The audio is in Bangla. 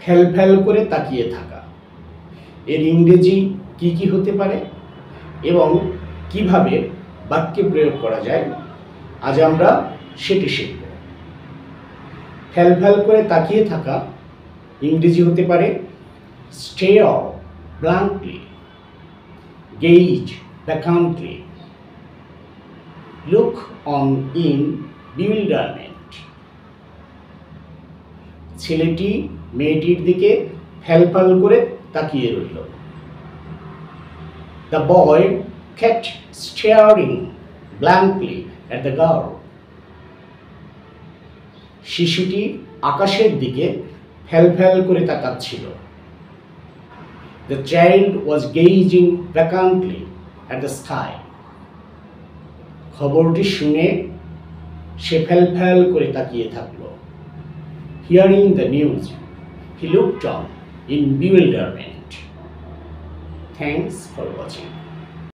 ফ্যাল ফ্যাল করে তাকিয়ে থাকা এর ইংরেজি কি কি হতে পারে এবং কিভাবে বাক্যে প্রয়োগ করা যায়, আজ আমরা সেটি শিখব। ফ্যাল ফ্যাল করে তাকিয়ে থাকা ইংরেজি হতে পারে stare blankly, gaze vacantly, look on in bewilderment. ছেলেটি মেয়েটির দিকে ফ্যাল ফ্যাল করে তাকিয়ে রইল। The boy kept staring blankly at the girl. শিশুটি আকাশের দিকে ফ্যাল ফ্যাল করে তাকাচ্ছিল। The child was gazing vacantly at the sky. খবরটি শুনে সে ফ্যাল ফ্যাল করে তাকিয়ে থাকল। Hearing the news, he looked on in bewilderment. Thanks for watching.